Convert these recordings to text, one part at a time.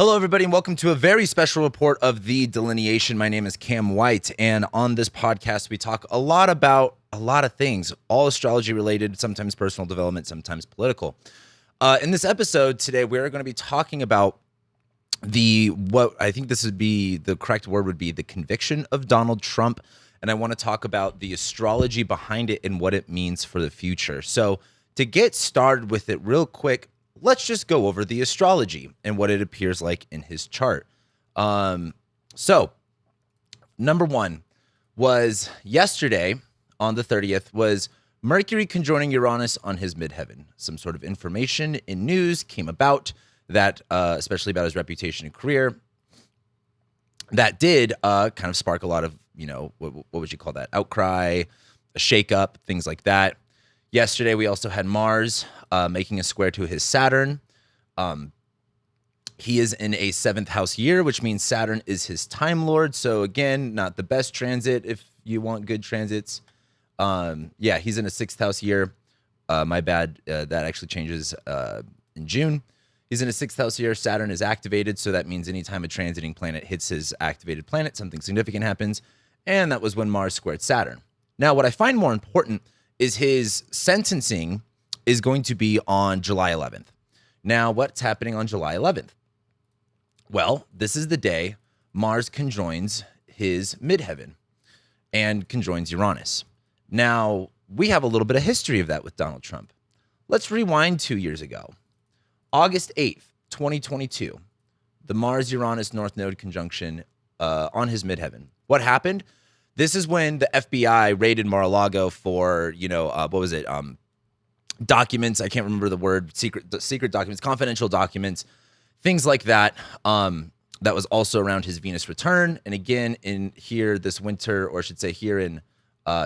Hello, everybody, and welcome to a very special report of the Delineation. My name is Cam White, and on this podcast, we talk a lot about a lot of things, all astrology related, sometimes personal development, sometimes political. In this episode today, we're going to be talking about what I think this would be the correct word would be the conviction of Donald Trump. And I want to talk about the astrology behind it and what it means for the future. So to get started with it real quick, let's just go over the astrology and what it appears like in his chart. So number one was yesterday on the 30th was Mercury conjoining Uranus on his midheaven. Some sort of information in news came about that, especially about his reputation and career, that did kind of spark a lot of, what would you call that? Outcry, a shakeup, things like that. Yesterday, we also had Mars making a square to his Saturn. He is in a 7th house year, which means Saturn is his time lord. So again, not the best transit if you want good transits. He's in a 6th house year. My bad. That actually changes in June. He's in a 6th house year. Saturn is activated. So that means anytime a transiting planet hits his activated planet, something significant happens. And that was when Mars squared Saturn. Now, what I find more important is his sentencing is going to be on July 11th. Now, what's happening on July 11th? Well, this is the day Mars conjoins his midheaven and conjoins Uranus. Now, we have a little bit of history of that with Donald Trump. Let's rewind 2 years ago. August 8th, 2022, the Mars-Uranus North Node conjunction on his midheaven. What happened? This is when the FBI raided Mar-a-Lago for, documents. I can't remember the word, secret documents, confidential documents, things like that. That was also around his Venus return. And again, in here this winter, or I should say here in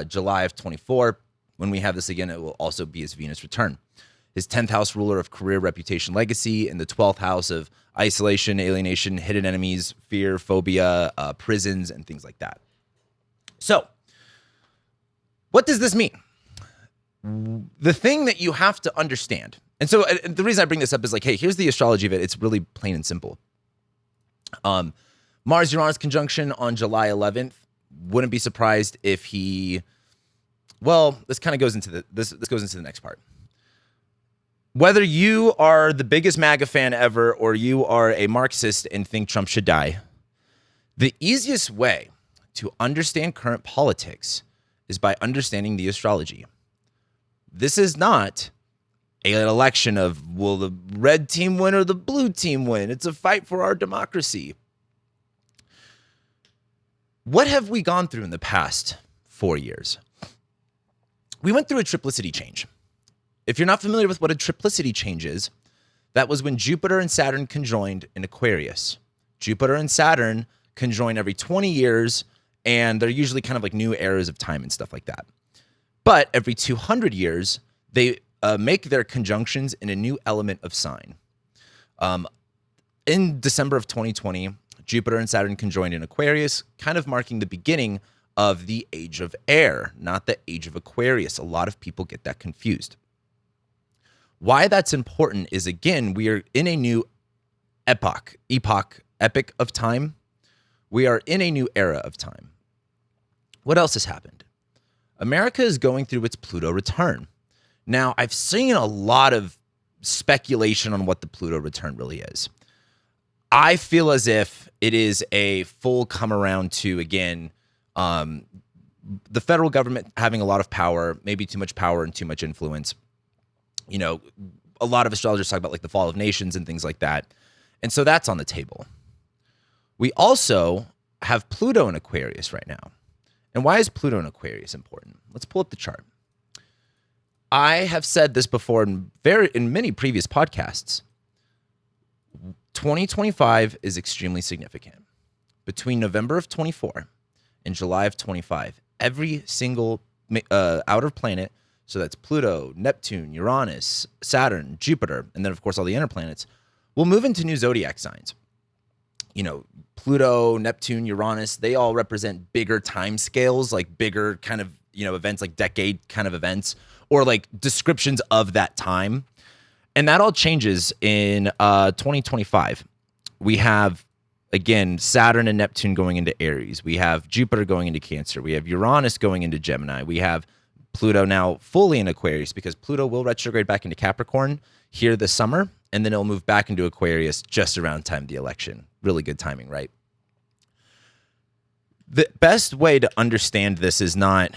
July of 24, when we have this again, it will also be his Venus return. His 10th house ruler of career, reputation, legacy, and the 12th house of isolation, alienation, hidden enemies, fear, phobia, prisons, and things like that. So, what does this mean? The thing that you have to understand, and so the reason I bring this up is like, hey, here's the astrology of it. It's really plain and simple. Mars-Uranus conjunction on July 11th. Wouldn't be surprised if this kind of goes into this goes into the next part. Whether you are the biggest MAGA fan ever or you are a Marxist and think Trump should die, the easiest way to understand current politics is by understanding the astrology. This is not an election of will the red team win or the blue team win. It's a fight for our democracy. What have we gone through in the past 4 years? We went through a triplicity change. If you're not familiar with what a triplicity change is, that was when Jupiter and Saturn conjoined in Aquarius. Jupiter and Saturn conjoin every 20 years, and they're usually kind of like new eras of time and stuff like that. But every 200 years, they make their conjunctions in a new element of sign. In December of 2020, Jupiter and Saturn conjoined in Aquarius, kind of marking the beginning of the age of air, not the age of Aquarius. A lot of people get that confused. Why that's important is, again, we are in a new epoch of time. We are in a new era of time. What else has happened? America is going through its Pluto return. Now, I've seen a lot of speculation on what the Pluto return really is. I feel as if it is a full come around to, again, the federal government having a lot of power, maybe too much power and too much influence. A lot of astrologers talk about like the fall of nations and things like that. And so that's on the table. We also have Pluto in Aquarius right now. And why is Pluto in Aquarius important? Let's pull up the chart. I have said this before in many previous podcasts. 2025 is extremely significant. Between November of 24 and July of 25, every single outer planet, so that's Pluto, Neptune, Uranus, Saturn, Jupiter, and then of course all the inner planets, will move into new zodiac signs. Pluto, Neptune, Uranus, they all represent bigger time scales, like bigger kind of, events, like decade kind of events, or like descriptions of that time. And that all changes in 2025. we have, again, Saturn and Neptune going into Aries. We have Jupiter going into Cancer. We have Uranus going into Gemini. We have Pluto now fully in Aquarius, because Pluto will retrograde back into Capricorn here this summer, and then it'll move back into Aquarius just around time of the election. Really good timing, right? The best way to understand this is not,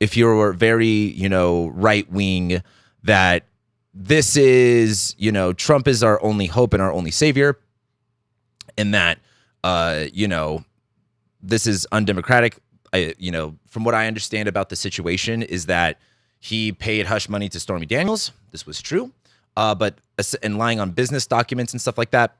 if you're very, right wing, that this is, Trump is our only hope and our only savior, and that, this is undemocratic. From what I understand about the situation is that he paid hush money to Stormy Daniels. This was true, but lying on business documents and stuff like that.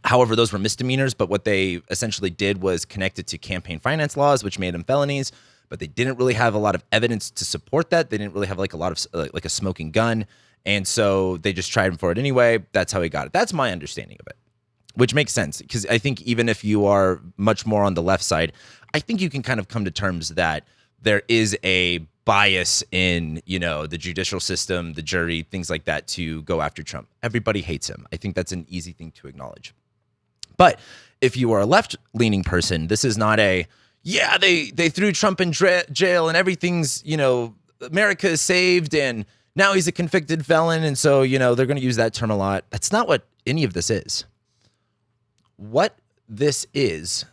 However, those were misdemeanors, but what they essentially did was connect it to campaign finance laws, which made them felonies, but they didn't really have a lot of evidence to support that. They didn't really have a lot of like a smoking gun. And so they just tried him for it anyway. That's how he got it. That's my understanding of it, which makes sense, because I think even if you are much more on the left side, I think you can kind of come to terms that there is a bias in, the judicial system, the jury, things like that, to go after Trump. Everybody hates him. I think that's an easy thing to acknowledge. But if you are a left-leaning person, this is not they threw Trump in jail and everything's, America is saved and now he's a convicted felon. And so, they're going to use that term a lot. That's not what any of this is. What this is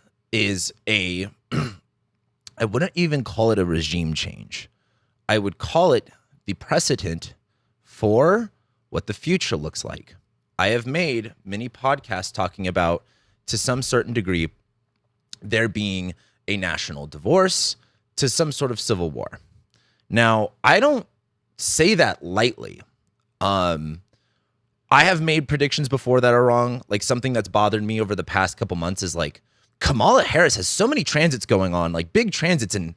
I wouldn't even call it a regime change. I would call it the precedent for what the future looks like. I have made many podcasts talking about, to some certain degree, there being a national divorce to some sort of civil war. Now, I don't say that lightly. I have made predictions before that are wrong. Like, something that's bothered me over the past couple months is like, Kamala Harris has so many transits going on, like big transits, and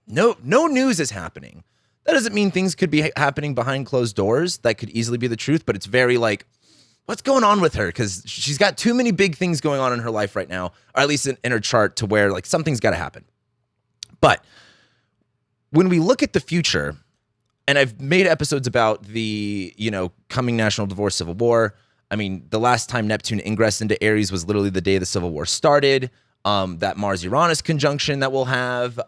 no news is happening. That doesn't mean things could be happening behind closed doors. That could easily be the truth, but it's very like, what's going on with her? Because she's got too many big things going on in her life right now, or at least in her chart, to where like something's got to happen. But when we look at the future, and I've made episodes about the, coming national divorce, civil war. I mean, the last time Neptune ingressed into Aries was literally the day the Civil War started. That Mars-Uranus conjunction that we'll have,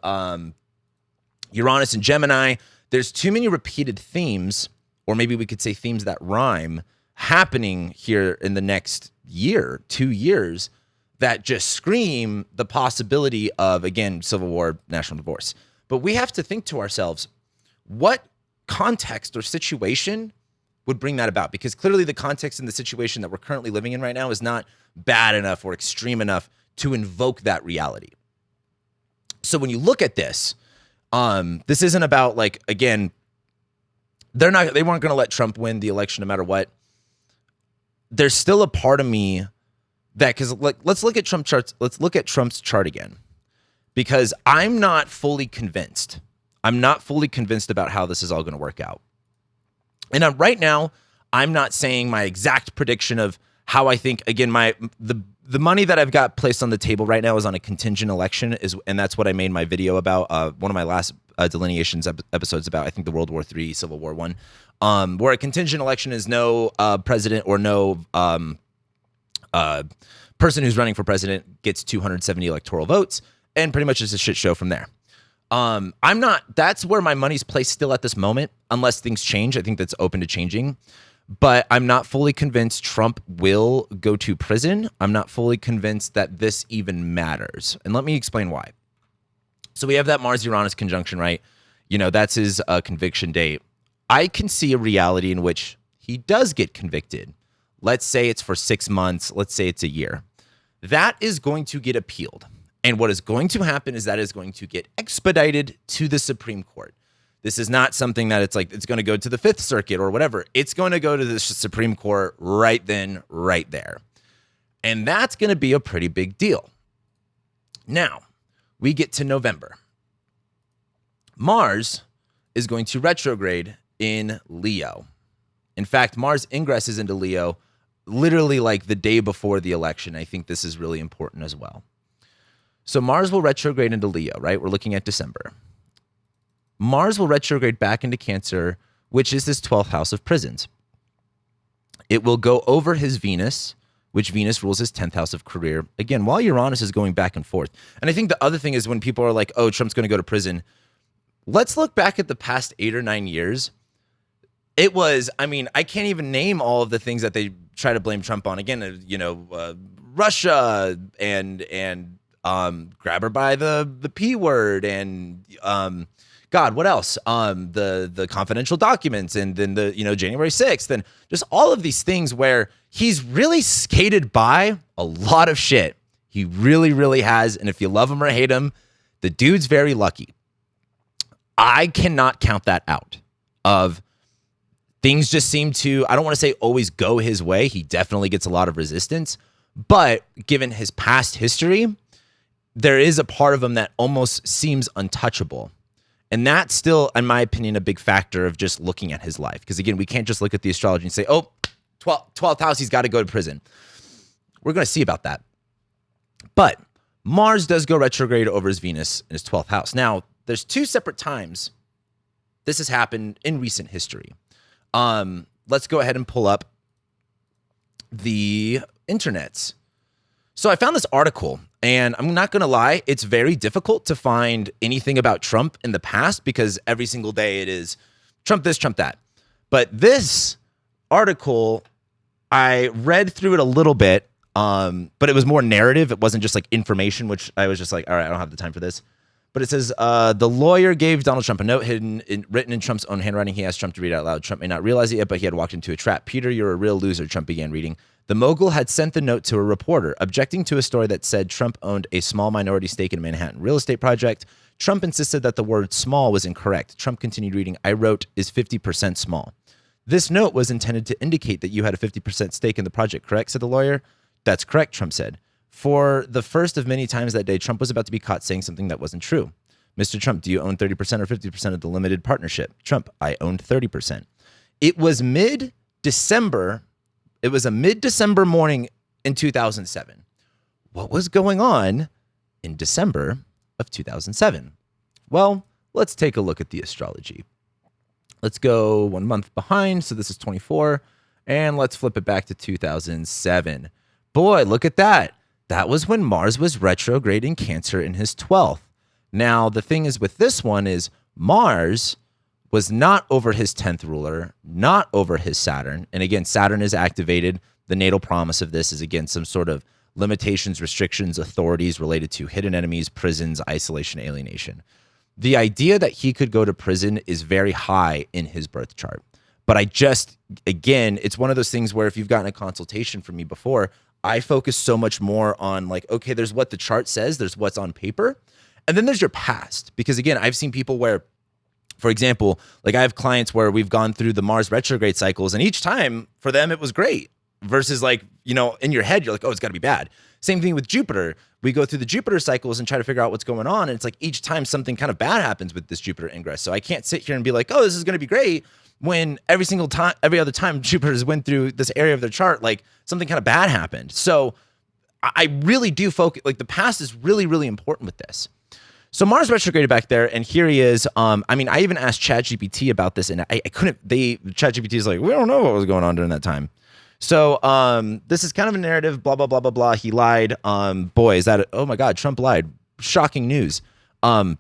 Uranus and Gemini. There's too many repeated themes, or maybe we could say themes that rhyme, happening here in the next year, 2 years, that just scream the possibility of, again, civil war, national divorce. But we have to think to ourselves, what context or situation would bring that about? Because clearly the context and the situation that we're currently living in right now is not bad enough or extreme enough to invoke that reality. So when you look at this, this isn't about, like, again, they weren't going to let Trump win the election no matter what. There's still a part of me that, because like, let's look at Trump charts. Let's look at Trump's chart again, because I'm not fully convinced. I'm not fully convinced about how this is all going to work out. And right now, I'm not saying my exact prediction of how I think. Again, the money that I've got placed on the table right now is on a contingent election, and that's what I made my video about. One of my last delineations episodes about, I think, the World War III, Civil War I, where a contingent election is no president or no person who's running for president gets 270 electoral votes, and pretty much it's a shit show from there. That's where my money's placed still at this moment, unless things change. I think that's open to changing. But I'm not fully convinced Trump will go to prison. I'm not fully convinced that this even matters. And let me explain why. So we have that Mars-Uranus conjunction, right? That's his conviction date. I can see a reality in which he does get convicted. Let's say it's for 6 months. Let's say it's a year. That is going to get appealed. And what is going to happen is that is going to get expedited to the Supreme Court. This is not something that it's going to go to the Fifth Circuit or whatever. It's going to go to the Supreme Court right then, right there. And that's going to be a pretty big deal. Now, we get to November. Mars is going to retrograde in Leo. In fact, Mars ingresses into Leo literally like the day before the election. I think this is really important as well. So Mars will retrograde into Leo, right? We're looking at December. Mars will retrograde back into Cancer, which is this 12th house of prisons. It will go over his Venus, which Venus rules his 10th house of career. Again, while Uranus is going back and forth. And I think the other thing is when people are like, oh, Trump's going to go to prison. Let's look back at the past 8 or 9 years. It was, I mean, I can't even name all of the things that they try to blame Trump on. Again, Russia and grab her by the P word and God, what else? The confidential documents and then the January 6th and just all of these things where he's really skated by a lot of shit. He really, really has. And if you love him or hate him, the dude's very lucky. I cannot count that out of things just seem to, I don't want to say always go his way. He definitely gets a lot of resistance, but given his past history, there is a part of him that almost seems untouchable. And that's still, in my opinion, a big factor of just looking at his life. Because again, we can't just look at the astrology and say, oh, 12th house, he's got to go to prison. We're going to see about that. But Mars does go retrograde over his Venus in his 12th house. Now, there's 2 separate times this has happened in recent history. Let's go ahead and pull up the internets. So I found this article, and I'm not going to lie, it's very difficult to find anything about Trump in the past because every single day it is Trump this, Trump that. But this article, I read through it a little bit, but it was more narrative. It wasn't just like information, which I was just like, all right, I don't have the time for this. But it says, the lawyer gave Donald Trump a note written in Trump's own handwriting. He asked Trump to read it out loud. Trump may not realize it yet, but he had walked into a trap. Peter, you're a real loser, Trump began reading. The mogul had sent the note to a reporter, objecting to a story that said Trump owned a small minority stake in a Manhattan real estate project. Trump insisted that the word small was incorrect. Trump continued reading, I wrote, is 50% small. This note was intended to indicate that you had a 50% stake in the project, correct, said the lawyer. That's correct, Trump said. For the first of many times that day, Trump was about to be caught saying something that wasn't true. Mr. Trump, do you own 30% or 50% of the limited partnership? Trump, I owned 30%. It was mid-December. It was a mid-December morning in 2007. What was going on in December of 2007? Well, let's take a look at the astrology. Let's go 1 month behind. So this is 24. And let's flip it back to 2007. Boy, look at that. That was when Mars was retrograde in Cancer in his 12th. Now, the thing is with this one is Mars was not over his 10th ruler, not over his Saturn. And again, Saturn is activated. The natal promise of this is, again, some sort of limitations, restrictions, authorities related to hidden enemies, prisons, isolation, alienation. The idea that he could go to prison is very high in his birth chart. But again, it's one of those things where if you've gotten a consultation from me before, I focus so much more on like, okay, there's what the chart says, there's what's on paper, and then there's your past. Because again, I've seen people where, for example, like I have clients where we've gone through the Mars retrograde cycles, and each time for them it was great. Versus like, in your head, you're like, oh, it's got to be bad. Same thing with Jupiter. We go through the Jupiter cycles and try to figure out what's going on. And it's like each time something kind of bad happens with this Jupiter ingress. So I can't sit here and be like, oh, this is going to be great, when every other time Jupiter's went through this area of their chart, like something kind of bad happened. So I really do focus, like the past is really, really important with this. So Mars retrograded back there, and here he is. I even asked ChatGPT about this, and I couldn't. ChatGPT is like, we don't know what was going on during that time. So this is kind of a narrative. Blah blah blah blah blah. He lied. Boy, is that? Oh my God, Trump lied. Shocking news. And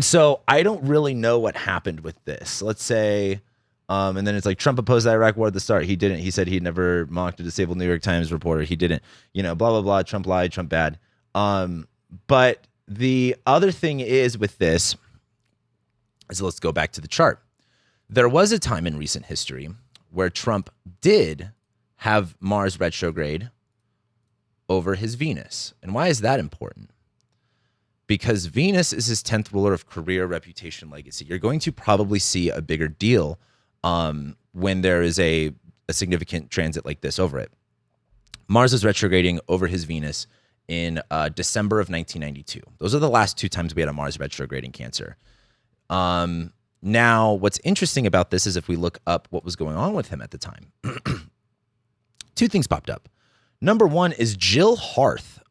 so I don't really know what happened with this. Let's say, and then it's like Trump opposed the Iraq War at the start. He didn't. He said he'd never mocked a disabled New York Times reporter. He didn't. Blah blah blah. Trump lied. Trump bad. But the other thing is with this is, let's go back to the chart. There was a time in recent history where Trump did have Mars retrograde over his Venus. And why is that important? Because Venus is his 10th ruler of career, reputation, legacy. You're going to probably see a bigger deal when there is a significant transit like this over it. Mars is retrograding over his Venus in December of 1992. Those are the last 2 times we had a Mars retrograde in Cancer. Now, what's interesting about this is if we look up what was going on with him at the time, 2 things popped up. Number 1 is Jill Harth.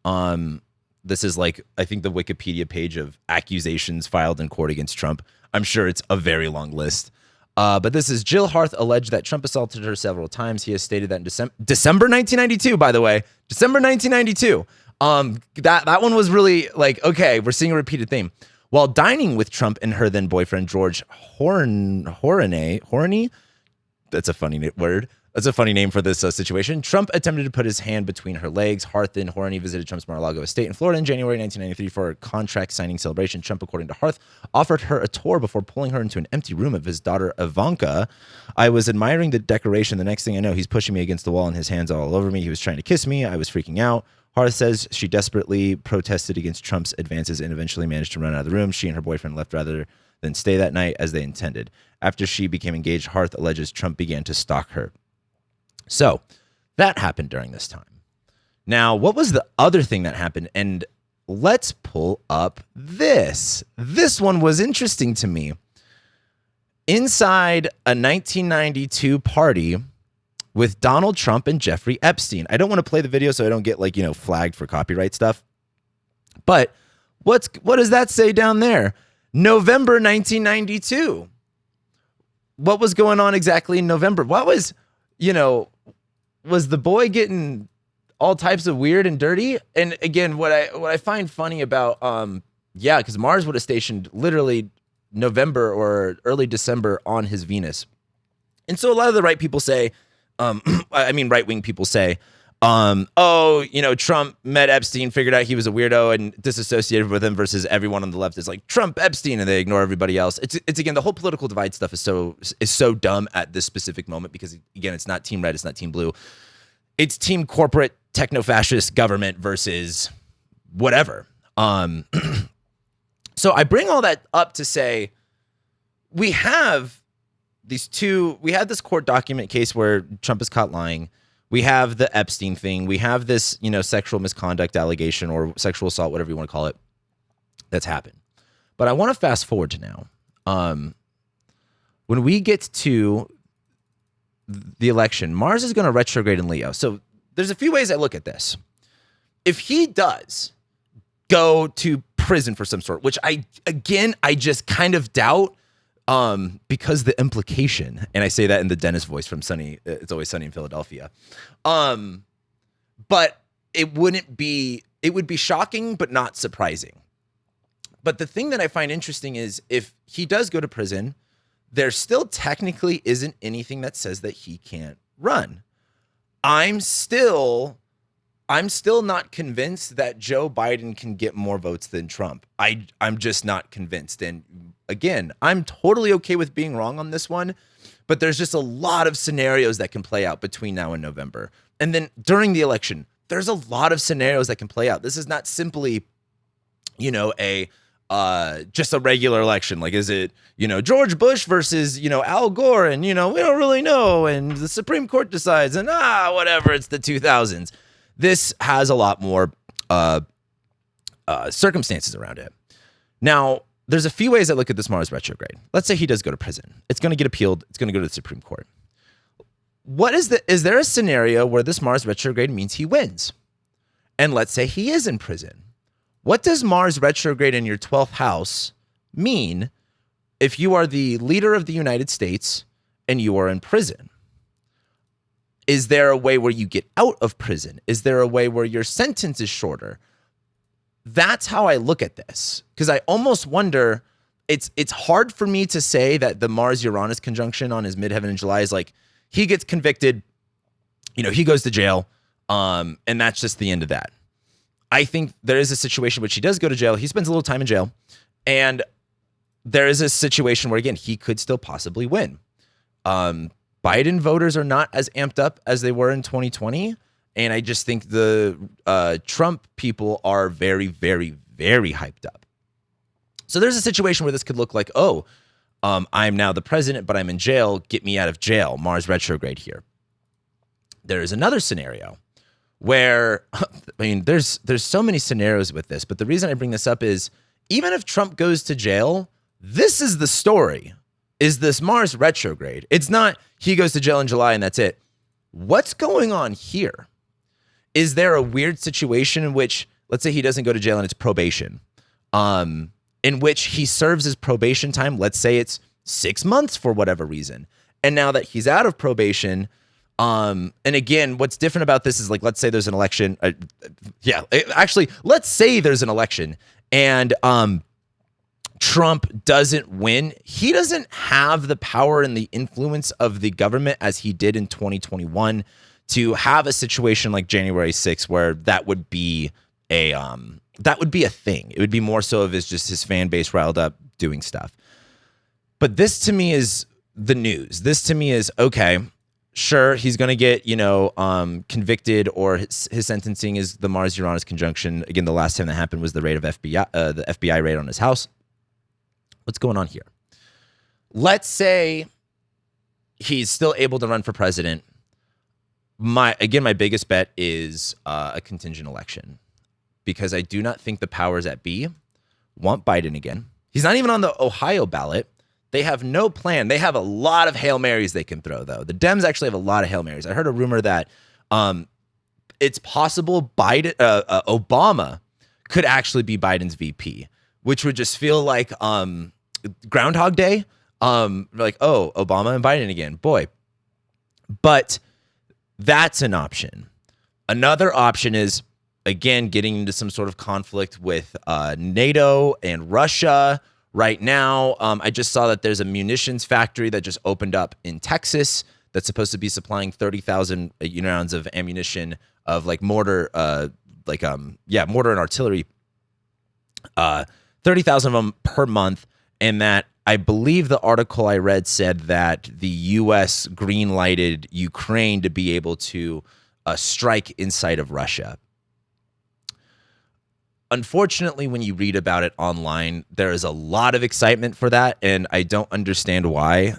This is like, I think the Wikipedia page of accusations filed in court against Trump. I'm sure it's a very long list. But this is Jill Harth alleged that Trump assaulted her several times. He has stated that in December 1992, by the way, December 1992. That one was really like, okay, we're seeing a repeated theme. While dining with Trump and her then boyfriend, George Horney, that's a funny word. That's a funny name for this situation. Trump attempted to put his hand between her legs. Harth and Horney visited Trump's Mar-a-Lago estate in Florida in January 1993 for a contract signing celebration. Trump, according to Harth, offered her a tour before pulling her into an empty room of his daughter, Ivanka. I was admiring the decoration. The next thing I know, he's pushing me against the wall and his hands all over me. He was trying to kiss me. I was freaking out. Harth says she desperately protested against Trump's advances and eventually managed to run out of the room. She and her boyfriend left rather than stay that night as they intended. After she became engaged, Harth alleges Trump began to stalk her. So that happened during this time. Now, what was the other thing that happened? And let's pull up this. This one was interesting to me. Inside a 1992 party with Donald Trump and Jeffrey Epstein. I don't want to play the video so I don't get flagged for copyright stuff. But what does that say down there? November 1992. What was going on exactly in November? What was, was the boy getting all types of weird and dirty? And again, what I find funny about, because Mars would have stationed literally November or early December on his Venus. And so a lot of the right people say, right-wing people say, Trump met Epstein, figured out he was a weirdo and disassociated with him versus everyone on the left is like Trump, Epstein, and they ignore everybody else. It's again, the whole political divide stuff is so dumb at this specific moment because again, it's not team red, it's not team blue. It's team corporate techno-fascist government versus whatever. So I bring all that up to say we have this court document case where Trump is caught lying. We have the Epstein thing. We have this, sexual misconduct allegation or sexual assault, whatever you want to call it, that's happened. But I want to fast forward to now. When we get to the election, Mars is going to retrograde in Leo. So there's a few ways I look at this. If he does go to prison for some sort, which I just kind of doubt, because the implication, and I say that in the Dennis voice from It's Always Sunny in Philadelphia. But it would be shocking, but not surprising. But the thing that I find interesting is if he does go to prison, there still technically isn't anything that says that he can't run. I'm still not convinced that Joe Biden can get more votes than Trump. I'm just not convinced. And again, I'm totally okay with being wrong on this one, but there's just a lot of scenarios that can play out between now and November. And then during the election, there's a lot of scenarios that can play out. This is not simply, just a regular election. Like, is it, George Bush versus, Al Gore and, we don't really know. And the Supreme Court decides and whatever, it's the 2000s. This has a lot more circumstances around it. Now, there's a few ways I look at this Mars retrograde. Let's say he does go to prison. It's going to get appealed. It's going to go to the Supreme Court. Is there a scenario where this Mars retrograde means he wins? And let's say he is in prison. What does Mars retrograde in your 12th house mean if you are the leader of the United States and you are in prison? Is there a way where you get out of prison? Is there a way where your sentence is shorter? That's how I look at this, because I almost wonder, it's hard for me to say that the Mars-Uranus conjunction on his midheaven in July is like, he gets convicted, he goes to jail, and that's just the end of that. I think there is a situation which he does go to jail. He spends a little time in jail, and there is a situation where, again, he could still possibly win. Biden voters are not as amped up as they were in 2020. And I just think the Trump people are very, very, very hyped up. So there's a situation where this could look like, I'm now the president, but I'm in jail. Get me out of jail. Mars retrograde here. There is another scenario where, there's so many scenarios with this. But the reason I bring this up is even if Trump goes to jail, this is the story, is this Mars retrograde. It's not he goes to jail in July and that's it. What's going on here? Is there a weird situation in which, let's say he doesn't go to jail and it's probation, in which he serves his probation time? Let's say it's 6 months for whatever reason. And now that he's out of probation, and again, what's different about this is, like, let's say there's an election. Let's say there's an election and Trump doesn't win. He doesn't have the power and the influence of the government as he did in 2021 to have a situation like January 6th where that would be a thing. It would be more so of just his fan base riled up doing stuff. But this to me is the news. This to me is, okay, sure, he's going to get, convicted, or his sentencing is the Mars-Uranus conjunction. Again, the last time that happened was the FBI raid on his house. What's going on here? Let's say he's still able to run for president. My biggest bet is a contingent election, because I do not think the powers that be want Biden again. He's not even on the Ohio ballot. They have no plan. They have a lot of Hail Marys they can throw, though. The Dems actually have a lot of Hail Marys. I heard a rumor that it's possible Obama could actually be Biden's VP, which would just feel like Groundhog Day. Like, oh, Obama and Biden again. Boy. But that's an option. Another option is, again, getting into some sort of conflict with NATO and Russia. Right now, I just saw that there's a munitions factory that just opened up in Texas that's supposed to be supplying 30,000 rounds of ammunition, of like mortar, mortar and artillery, 30,000 of them per month. And that, I believe the article I read said that the U.S. green-lighted Ukraine to be able to strike inside of Russia. Unfortunately, when you read about it online, there is a lot of excitement for that, and I don't understand why.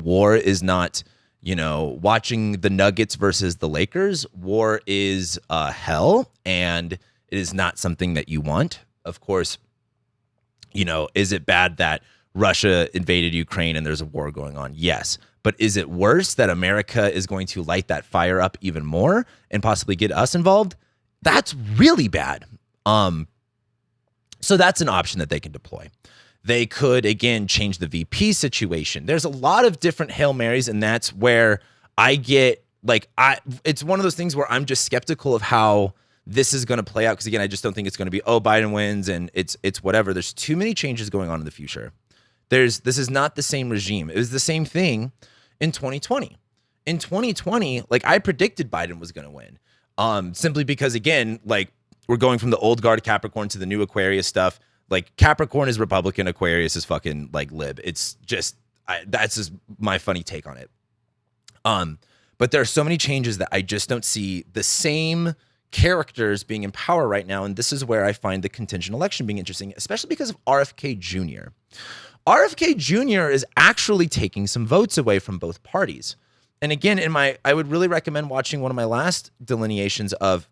War is not, watching the Nuggets versus the Lakers. War is hell, and it is not something that you want. Of course, is it bad that Russia invaded Ukraine and there's a war going on? Yes. But is it worse that America is going to light that fire up even more and possibly get us involved? That's really bad. So that's an option that they can deploy. They could, again, change the VP situation. There's a lot of different Hail Marys, and that's where I get, it's one of those things where I'm just skeptical of how this is going to play out. Because, again, I just don't think it's going to be, Biden wins and it's whatever. There's too many changes going on in the future. This is not the same regime. It was the same thing in 2020. In 2020, I predicted Biden was going to win. Simply because, again, we're going from the old guard Capricorn to the new Aquarius stuff. Capricorn is Republican, Aquarius is fucking lib. It's just, that's just my funny take on it. But there are so many changes that I just don't see the same characters being in power right now. And this is where I find the contingent election being interesting, especially because of RFK Jr. RFK Jr. is actually taking some votes away from both parties. And again, I would really recommend watching one of my last delineations of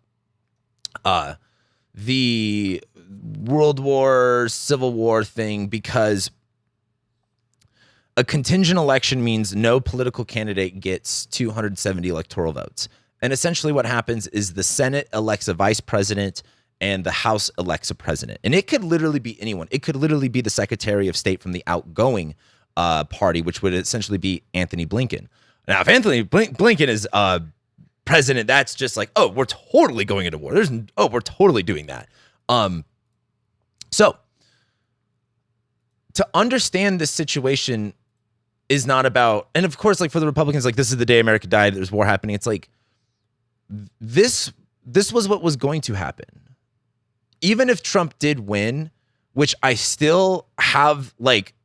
the World War, Civil War thing, because a contingent election means no political candidate gets 270 electoral votes. And essentially what happens is the Senate elects a vice president and the House elects a president. And it could literally be anyone. It could literally be the Secretary of State from the outgoing party, which would essentially be Anthony Blinken. Now, if Anthony Blinken is president, that's just we're totally going into war. We're totally doing that. So to understand this situation is not about, and of course, for the Republicans, this is the day America died, there's war happening. It's this was what was going to happen. Even if Trump did win, which I still have,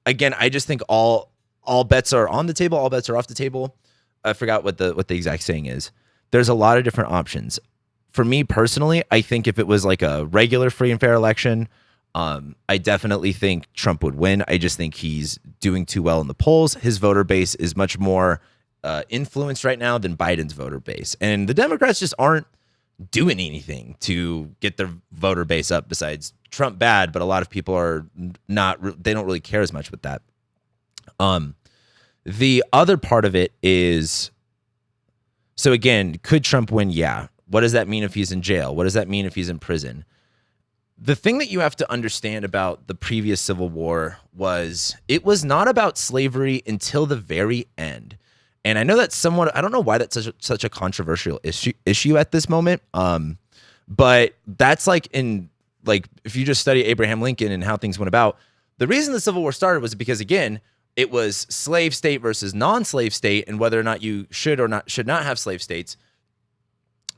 again, I just think all bets are on the table, all bets are off the table. I forgot what the exact saying is. There's a lot of different options. For me personally, I think if it was a regular free and fair election, I definitely think Trump would win. I just think he's doing too well in the polls. His voter base is much more influenced right now than Biden's voter base. And the Democrats just aren't doing anything to get their voter base up besides Trump bad, but a lot of people are not, they don't really care as much with that. The other part of it is, so again, could Trump win? Yeah. What does that mean if he's in jail? What does that mean if he's in prison? The thing that you have to understand about the previous Civil War was it was not about slavery until the very end. And I know that's somewhat, I don't know why that's such a controversial issue at this moment. But that's like if you just study Abraham Lincoln and how things went about, the reason the Civil War started was because, again, it was slave state versus non-slave state and whether or not you should not have slave states.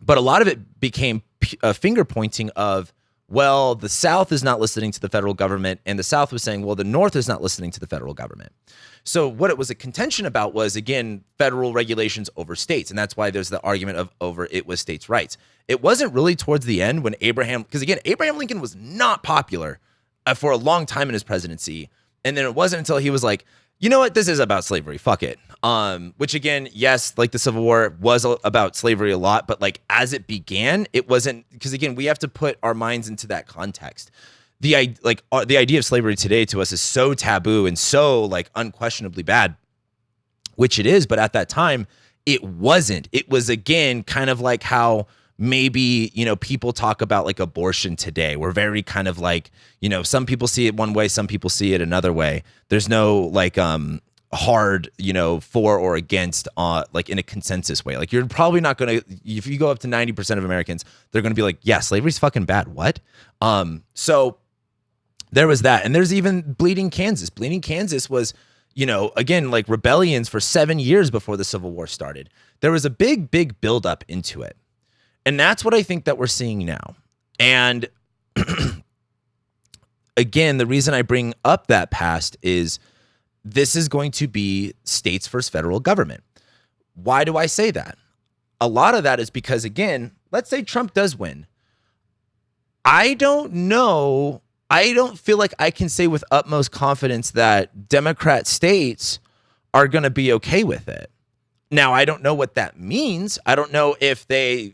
But a lot of it became a finger pointing of, well, the South is not listening to the federal government, and the South was saying, well, the North is not listening to the federal government. So what it was a contention about was, again, federal regulations over states, and that's why there's the argument of over it was states' rights. It wasn't really towards the end when because again, Abraham Lincoln was not popular for a long time in his presidency, and then it wasn't until he was like, you know what, this is about slavery, fuck it. Which again, yes, like the Civil War was about slavery a lot, but like as it began, it wasn't, because again, we have to put our minds into that context. The idea of slavery today to us is so taboo and so like unquestionably bad, which it is, but at that time, it wasn't. It was, again, kind of like how maybe, people talk about like abortion today. We're very kind of like, some people see it one way, some people see it another way. There's no like hard, for or against like in a consensus way. Like you're probably not going to, if you go up to 90% of Americans, they're going to be like, yeah, slavery's fucking bad. What? So there was that. And there's even Bleeding Kansas. Bleeding Kansas was, again, like rebellions for 7 years before the Civil War started. There was a big, big buildup into it. And that's what I think that we're seeing now. And again, the reason I bring up that past is this is going to be states versus federal government. Why do I say that? A lot of that is because, again, let's say Trump does win. I don't know. I don't feel like I can say with utmost confidence that Democrat states are going to be okay with it. Now, I don't know what that means. I don't know if they,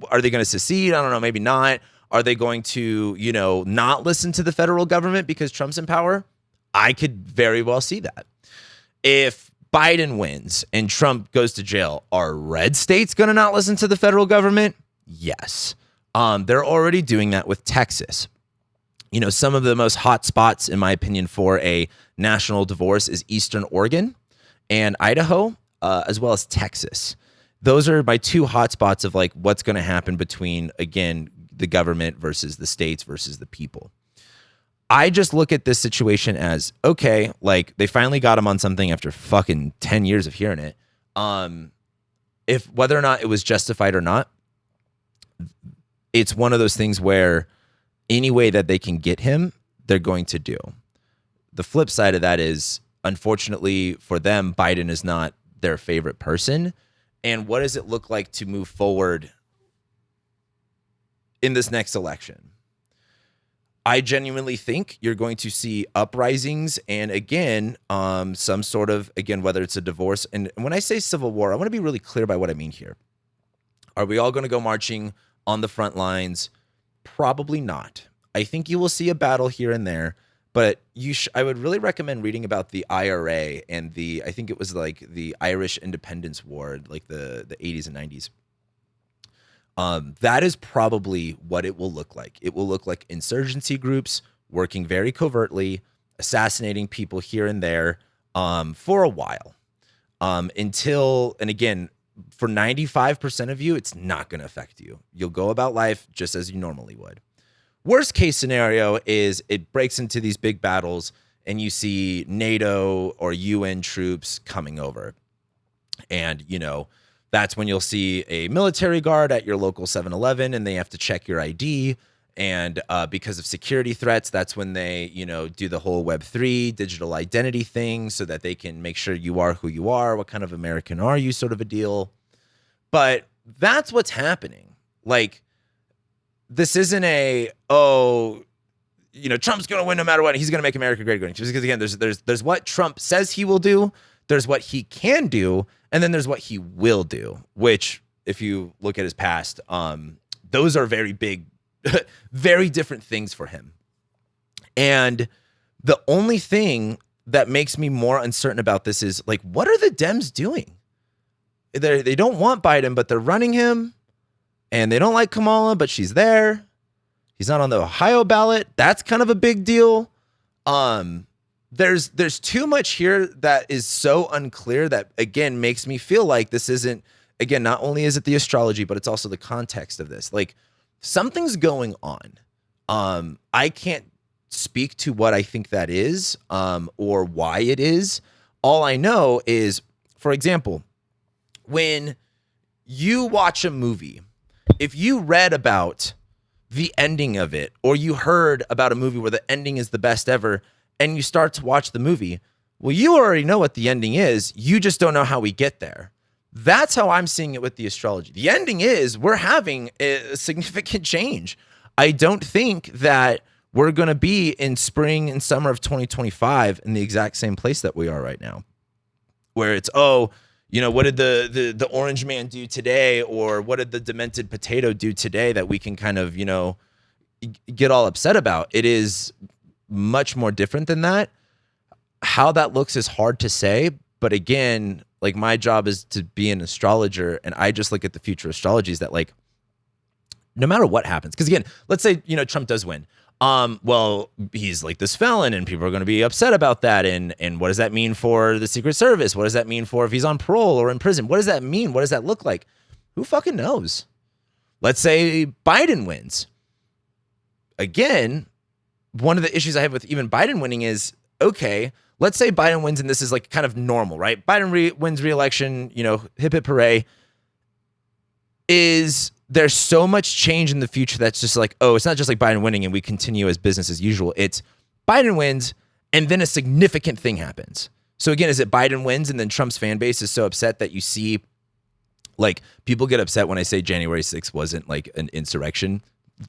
are they going to secede? I don't know. Maybe not. Are they going to, not listen to the federal government because Trump's in power? I could very well see that. If Biden wins and Trump goes to jail, are red states going to not listen to the federal government? Yes. They're already doing that with Texas. Some of the most hot spots, in my opinion, for a national divorce is Eastern Oregon and Idaho, as well as Texas. Those are my two hot spots of like what's going to happen between, again, the government versus the states versus the people. I just look at this situation as, okay, like they finally got him on something after fucking 10 years of hearing it. If whether or not it was justified or not, it's one of those things where any way that they can get him, they're going to do. The flip side of that is, unfortunately for them, Biden is not their favorite person. And what does it look like to move forward in this next election? I genuinely think you're going to see uprisings and, again, some sort of, again, whether it's a divorce. And when I say civil war, I want to be really clear by what I mean here. Are we all going to go marching on the front lines? Probably not. I think you will see a battle here and there, but I would really recommend reading about the IRA and I think it was like the Irish Independence War, like the 80s and 90s. That is probably what it will look like. It will look like insurgency groups working very covertly, assassinating people here and there for a while until, and again, for 95% of you, it's not going to affect you. You'll go about life just as you normally would. Worst case scenario is it breaks into these big battles and you see NATO or UN troops coming over. And, that's when you'll see a military guard at your local 7-Eleven and they have to check your ID. And because of security threats, that's when they, do the whole Web3 digital identity thing so that they can make sure you are who you are. What kind of American are you, sort of a deal. But that's what's happening. Like, this isn't Trump's going to win no matter what. He's going to make America great again. Because again, there's what Trump says he will do. There's what he can do. And then there's what he will do, which if you look at his past, those are very big, very different things for him. And the only thing that makes me more uncertain about this is like, what are the Dems doing? They don't want Biden, but they're running him. And they don't like Kamala, but she's there. He's not on the Ohio ballot. That's kind of a big deal. There's too much here that is so unclear that, again, makes me feel like this isn't, again, not only is it the astrology, but it's also the context of this. Like, something's going on. I can't speak to what I think that is, or why it is. All I know is, for example, when you watch a movie, if you read about the ending of it, or you heard about a movie where the ending is the best ever, and you start to watch the movie, well, you already know what the ending is. You just don't know how we get there. That's how I'm seeing it with the astrology. The ending is we're having a significant change. I don't think that we're going to be in spring and summer of 2025 in the exact same place that we are right now, where it's, oh, you know, what did the orange man do today? Or what did the demented potato do today that we can kind of, you know, get all upset about? It is much more different than that. How that looks is hard to say. But again, like, my job is to be an astrologer, and I just look at the future astrologies that, like, no matter what happens, because again, let's say, you know, Trump does win. Well, he's like this felon, and people are going to be upset about that. And what does that mean for the Secret Service? What does that mean for if he's on parole or in prison? What does that mean? What does that look like? Who fucking knows? Let's say Biden wins. Again, one of the issues I have with even Biden winning is, okay, let's say Biden wins and this is like kind of normal, right? Biden wins re-election, you know, hip hip hooray. There's so much change in the future that's just like, oh, it's not just like Biden winning and we continue as business as usual. It's Biden wins and then a significant thing happens. So again, is it Biden wins and then Trump's fan base is so upset that you see, like, people get upset when I say January 6th wasn't like an insurrection.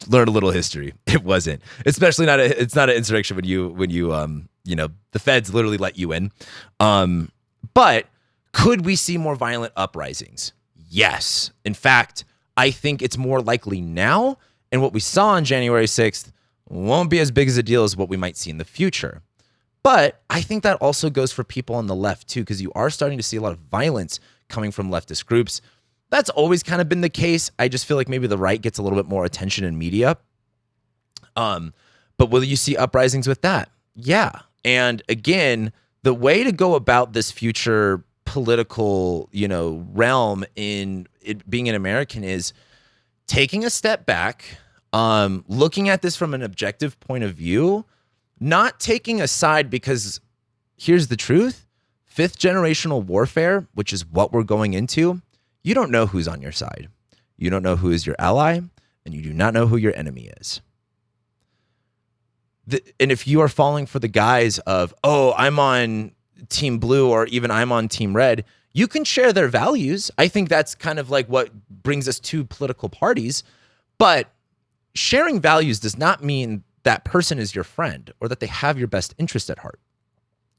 Learn a little history. It wasn't. Especially it's not an insurrection when you know, the feds literally let you in. But could we see more violent uprisings? Yes. In fact, I think it's more likely now, and what we saw on January 6th won't be as big as a deal as what we might see in the future. But I think that also goes for people on the left too, because you are starting to see a lot of violence coming from leftist groups. That's always kind of been the case. I just feel like maybe the right gets a little bit more attention in media. But will you see uprisings with that? Yeah. And again, the way to go about this future political, you know, realm in it being an American is taking a step back, looking at this from an objective point of view, not taking a side, because here's the truth. 5th generational warfare, which is what we're going into, you don't know who's on your side. You don't know who is your ally, and you do not know who your enemy is. And if you are falling for the guise of, oh, I'm on team blue or even I'm on team red, you can share their values. I think that's kind of like what brings us to political parties. But sharing values does not mean that person is your friend or that they have your best interest at heart.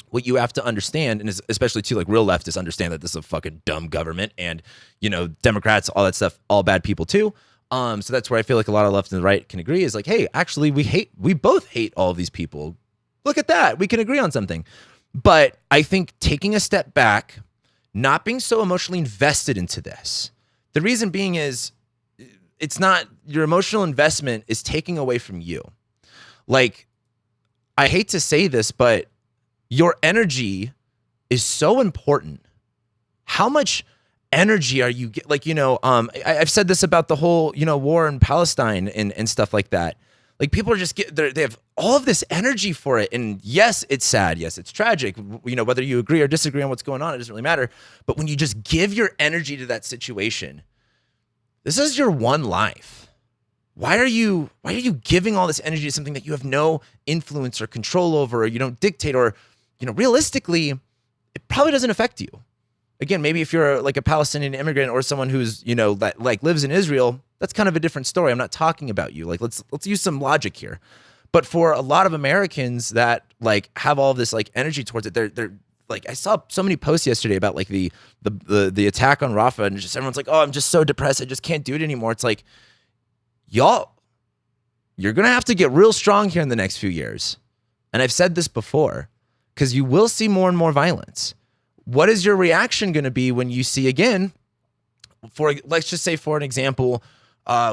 What you have to understand, and especially too, like, real leftists understand that this is a fucking dumb government, and, you know, Democrats, all that stuff, all bad people too. So that's where I feel like a lot of left and the right can agree is like, hey, actually, we both hate all of these people. Look at that. We can agree on something. But I think taking a step back, not being so emotionally invested into this. The reason being is it's not, your emotional investment is taking away from you. Like, I hate to say this, but your energy is so important. How much energy are you like, you know, I've said this about the whole, you know, war in Palestine and stuff like that. Like, people are just they have all of this energy for it. And yes, it's sad. Yes, it's tragic. You know, whether you agree or disagree on what's going on, it doesn't really matter. But when you just give your energy to that situation, this is your one life. Why are you giving all this energy to something that you have no influence or control over, or you don't dictate, or, you know, realistically, it probably doesn't affect you. Again, maybe if you're like a Palestinian immigrant or someone who's, you know, that like lives in Israel, that's kind of a different story. I'm not talking about you. Like, let's use some logic here. But for a lot of Americans that like have all this like energy towards it, they're like, I saw so many posts yesterday about like the attack on Rafah, and just everyone's like, oh, I'm just so depressed, I just can't do it anymore. It's like, y'all, you're gonna have to get real strong here in the next few years. And I've said this before, because you will see more and more violence. What is your reaction going to be when you see, again, let's just say, for an example,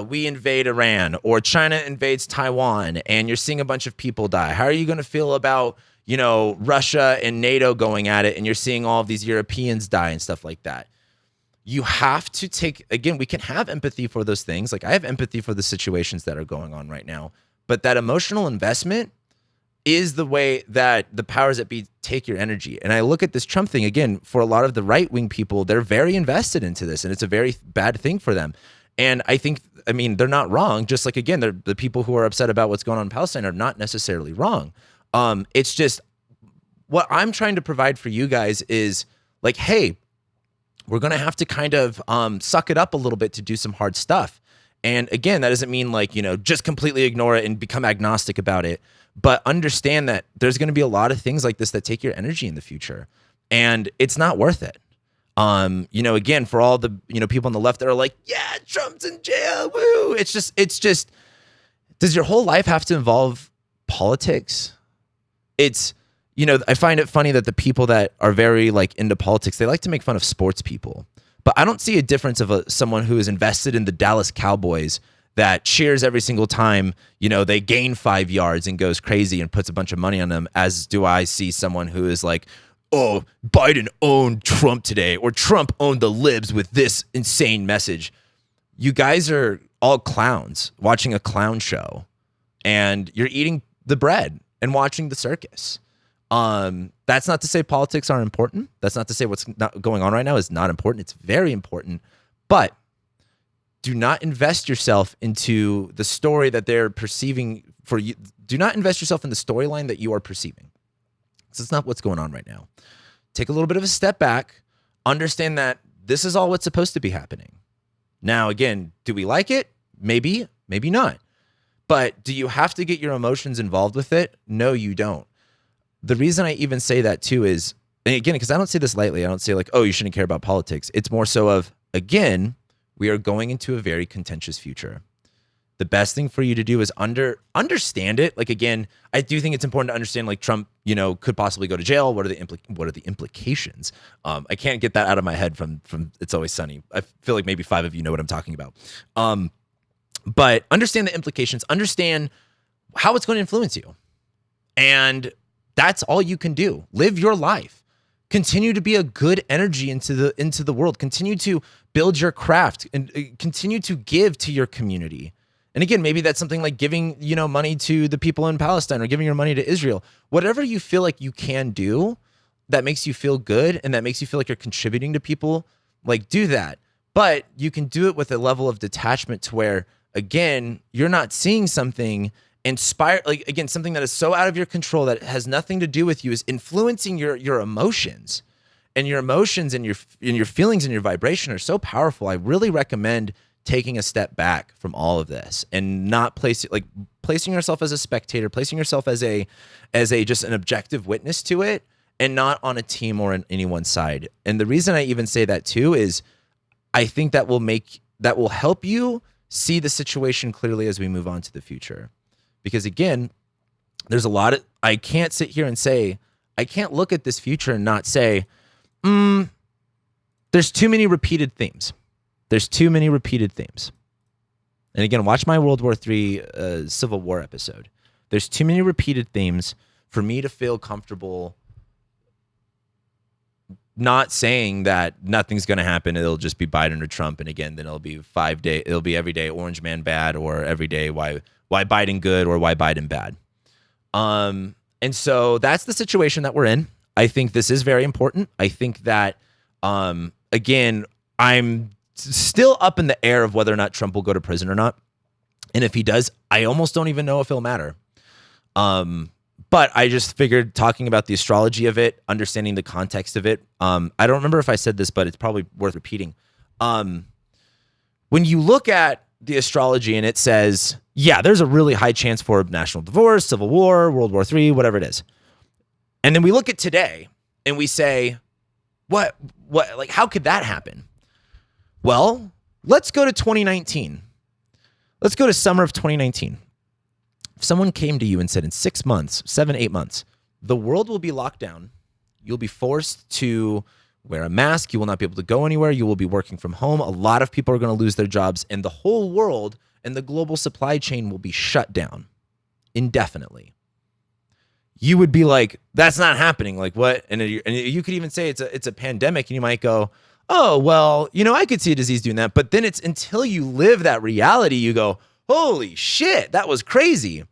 we invade Iran or China invades Taiwan and you're seeing a bunch of people die? How are you going to feel about, Russia and NATO going at it and you're seeing all of these Europeans die and stuff like that? You have to again, we can have empathy for those things. Like I have empathy for the situations that are going on right now, but that emotional investment is the way that the powers that be take your energy. And I look at this Trump thing again, for a lot of the right-wing people, they're very invested into this and it's a very bad thing for them. And they're not wrong. Just like, again, the people who are upset about what's going on in Palestine are not necessarily wrong. It's just what I'm trying to provide for you guys is like, hey, we're going to have to kind of suck it up a little bit to do some hard stuff. And again, that doesn't mean like, just completely ignore it and become agnostic about it. But understand that there's going to be a lot of things like this that take your energy in the future. And it's not worth it. Again, for all the, people on the left that are like, yeah, Trump's in jail, woo. It's just, does your whole life have to involve politics? I find it funny that the people that are very like into politics, they like to make fun of sports people. But I don't see a difference of someone who is invested in the Dallas Cowboys that cheers every single time, they gain 5 yards and goes crazy and puts a bunch of money on them, as do I see someone who is like, oh, Biden owned Trump today, or Trump owned the libs with this insane message. You guys are all clowns watching a clown show, and you're eating the bread and watching the circus. That's not to say politics aren't important. That's not to say what's not going on right now is not important. It's very important, but do not invest yourself into the story that they're perceiving for you. Do not invest yourself in the storyline that you are perceiving. So it's not what's going on right now. Take a little bit of a step back, understand that this is all what's supposed to be happening. Now, again, do we like it? Maybe, maybe not. But do you have to get your emotions involved with it? No, you don't. The reason I even say that too is, and again, because I don't say this lightly, I don't say like, oh, you shouldn't care about politics. It's more so of, again, we are going into a very contentious future. The best thing for you to do is understand it. Like, again, I do think it's important to understand, like, Trump, could possibly go to jail. What are the implications? I can't get that out of my head from It's Always Sunny. I feel like maybe 5 of you know what I'm talking about. But understand the implications. Understand how it's going to influence you. And that's all you can do. Live your life. Continue to be a good energy into the world. Continue to build your craft and continue to give to your community. And again, maybe that's something like giving, money to the people in Palestine or giving your money to Israel. Whatever you feel like you can do that makes you feel good and that makes you feel like you're contributing to people, like, do that. But you can do it with a level of detachment to where, again, you're not seeing something something that is so out of your control that has nothing to do with you is influencing your emotions. And your emotions and your feelings and your vibration are so powerful. I really recommend taking a step back from all of this and not placing yourself as a spectator, placing yourself as a just an objective witness to it, and not on a team or on anyone's side. And the reason I even say that too is I think that will help you see the situation clearly as we move on to the future. Because again, there's a lot of, I can't sit here and say, I can't look at this future and not say, there's too many repeated themes. There's too many repeated themes. And again, watch my World War III Civil War episode. There's too many repeated themes for me to feel comfortable not saying that nothing's going to happen. It'll just be Biden or Trump. And again, then it'll be it'll be every day Orange Man bad, or every day why Biden good or why Biden bad. And so that's the situation that we're in. I think this is very important. I think that, again, I'm still up in the air of whether or not Trump will go to prison or not. And if he does, I almost don't even know if it'll matter. But I just figured talking about the astrology of it, understanding the context of it. I don't remember if I said this, but it's probably worth repeating. When you look at the astrology and it says, yeah, there's a really high chance for national divorce, civil war, World War III, whatever it is. And then we look at today and we say, what, like, how could that happen? Well, let's go to 2019. Let's go to summer of 2019. If someone came to you and said in 6 months, 7, 8 months, the world will be locked down, you'll be forced to wear a mask. You will not be able to go anywhere. You will be working from home. A lot of people are going to lose their jobs, and the whole world and the global supply chain will be shut down indefinitely. You would be like, that's not happening. Like, what? And you could even say it's a pandemic, and you might go, oh, well, I could see a disease doing that. But then it's until you live that reality, you go, holy shit, that was crazy.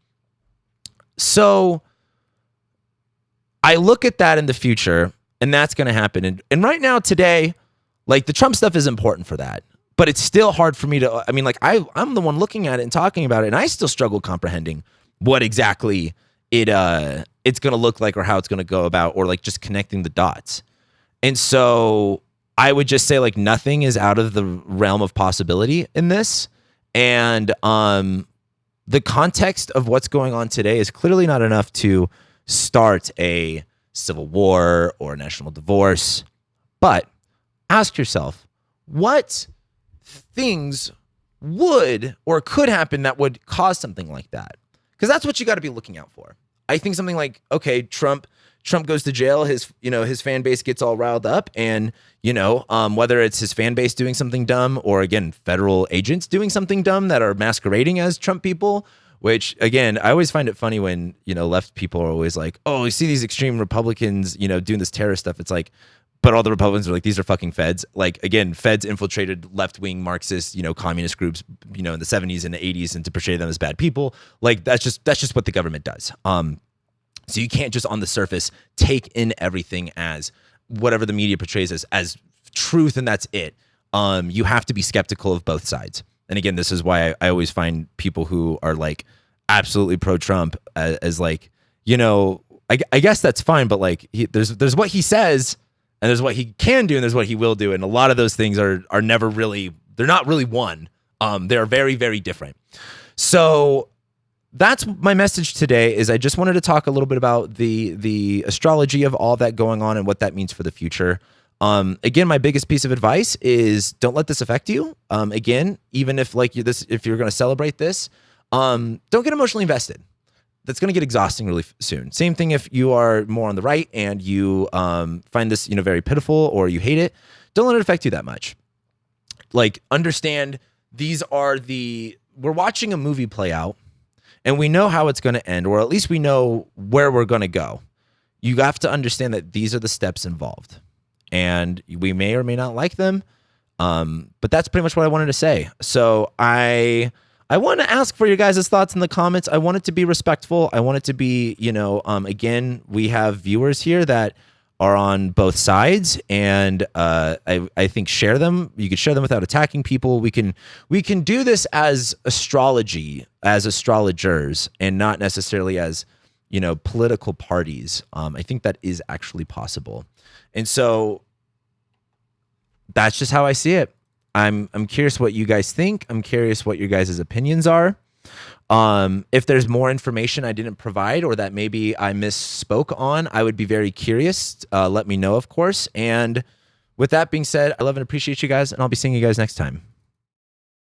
So I look at that in the future, and that's going to happen. And right now, today, like, the Trump stuff is important for that. But it's still hard for me to, I'm the one looking at it and talking about it, and I still struggle comprehending what exactly it's going to look like or how it's going to go about, or like just connecting the dots. And so I would just say, like, nothing is out of the realm of possibility in this. And the context of what's going on today is clearly not enough to start a civil war or a national divorce. But ask yourself, what things would or could happen that would cause something like that? Because that's what you got to be looking out for. I think something like, okay, Trump goes to jail, his fan base gets all riled up, and whether it's his fan base doing something dumb, or again, federal agents doing something dumb that are masquerading as Trump people, which again, I always find it funny when, left people are always like, oh, you see these extreme Republicans, doing this terrorist stuff. It's like, but all the Republicans are like, these are fucking feds. Like, again, feds infiltrated left-wing Marxist, communist groups, in the 70s and the 80s, and to portray them as bad people. Like, that's just what the government does. So you can't just on the surface take in everything as whatever the media portrays as truth, and that's it. You have to be skeptical of both sides. And again, this is why I always find people who are like absolutely pro-Trump as like, I guess that's fine, but like there's what he says, and there's what he can do, and there's what he will do. And a lot of those things are never really, they're not really one. They're very, very different. So that's my message today. Is I just wanted to talk a little bit about the astrology of all that going on and what that means for the future. Again, my biggest piece of advice is don't let this affect you. Again, even if if you're going to celebrate this, don't get emotionally invested. That's going to get exhausting really soon. Same thing if you are more on the right and you find this very pitiful, or you hate it. Don't let it affect you that much. Like, understand we're watching a movie play out, and we know how it's going to end, or at least we know where we're going to go. You have to understand that these are the steps involved, and we may or may not like them. But that's pretty much what I wanted to say. So I want to ask for your guys' thoughts in the comments. I want it to be respectful. I want it to be, again, we have viewers here that are on both sides, and I think share them. You could share them without attacking people. We can do this as astrology, as astrologers, and not necessarily as political parties. I think that is actually possible, and so that's just how I see it. I'm curious what you guys think. I'm curious what your guys' opinions are. If there's more information I didn't provide, or that maybe I misspoke on, I would be very curious. Let me know, of course. And with that being said, I love and appreciate you guys, and I'll be seeing you guys next time.